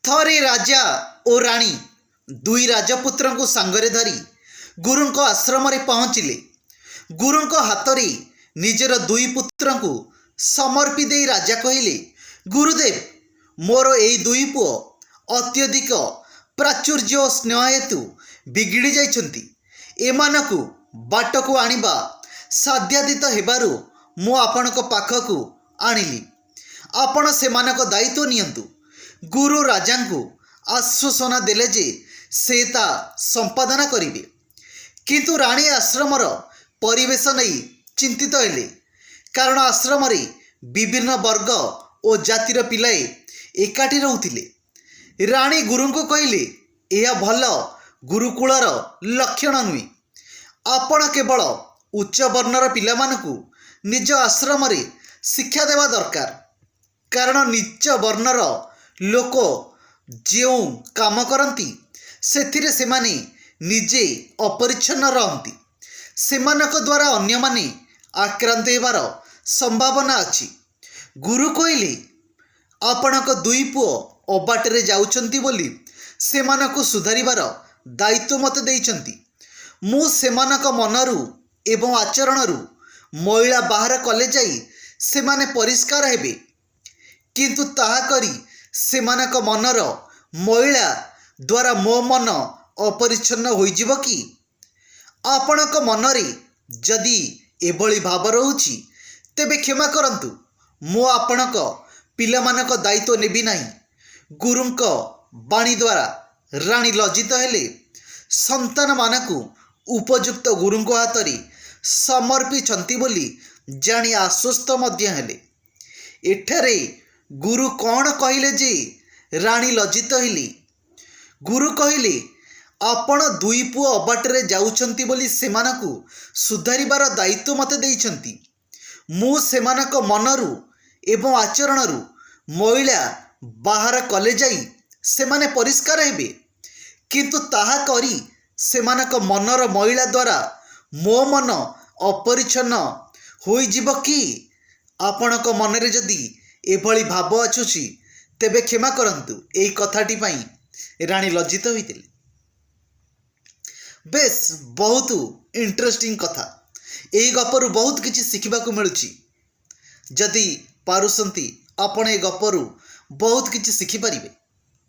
थरे राजा और राणी दुई राजपुत्र को सांगरे धरी गुरु आश्रम पहुँचिले। गुरु हाथ में निजर दुई पुत्र को समर्पी दे राजा कहले, गुरुदेव मोर ए दुई पुओ अत्यधिक प्राचुर्य और स्नेह हेतु बिगिड़ी जाइछन्ति। एमानकु बाट को आनिबा साध्यातीत हेबारु मु आपणक पाखकु आनिली। आपण सेमानक दायित्व नियंतु। गुरु राजा को आश्वासना देले जे से ता संपादना करिवे। किंतु राणी आश्रमर परिवेश नहीं चिंतित हेले, कारण आश्रम विभिन्न वर्ग और जातिर पिलाए एकाठी रहउथिले। राणी गुरु को कहले, यह भल गुरुकुलर लक्षण नुहे। आपण केवल उच्च वर्णर पिलामानकु निज आश्रम शिक्षा देवा दरकार, कारण नीच वर्णर लोक जो काम करती से सेमाने निजे अपरिच्छन्न रहती, सेमानक द्वारा अन्य माने आक्रांत हेबार संभावना अछि। गुरु कहले, आपणक दुई पुओ अबाटरे जाउछन्ति बोली सेमानकु सुधारिबार दायित्व मते देइछन्ति। मु सेमानक मनरु एवं आचरणरु मैला बाहर कले जाई सेमाने परिष्कार हेबे, किंतु ताहा करी सेमानक मनर मैला द्वारा मो मन अपरिच्छन्न होइजिब कि? आपणक मनरे जदि एभली भाव रहुछि तेबे क्षमा करंतु, मु आपणक पिलामानक दायित्व नेबी नाही। गुरुंक बाणी द्वारा राणी लज्जित हेले। संतान मानकु उपयुक्त गुरुंक हातरे समर्पिछन्ति बोली जानी आश्वस्त मध्य हेले। एठारे गुरु कौन कहले जे राणी लज्जित हेली? गुरु कहले, आपण दुई पुओ अबाटरे जाउछन्ति बोली सेमानकु सुधारिबार दायित्व मते देइछन्ति। मु सेमानक मनरु एवं आचरणरु मैला बाहर कले जाई सेमाने परिष्कार हेबे, किंतु ताहा करी सेमानक मनर मैला द्वारा मो मन अपरिच्छन्न होइजिब कि? आपणक मनरे जदि एभली भाव आछुछि तेबे क्षमा करंतु। एई कथाटी पई राणी लज्जित होइतिले। बेस बहुत इंटरेस्टिंग कथा। एई गपरु बहुत किछि शिखिबाकु मिलुछि। जदि पारुसंती आपण ए गपरु बहुत किछि शिखि परिबे।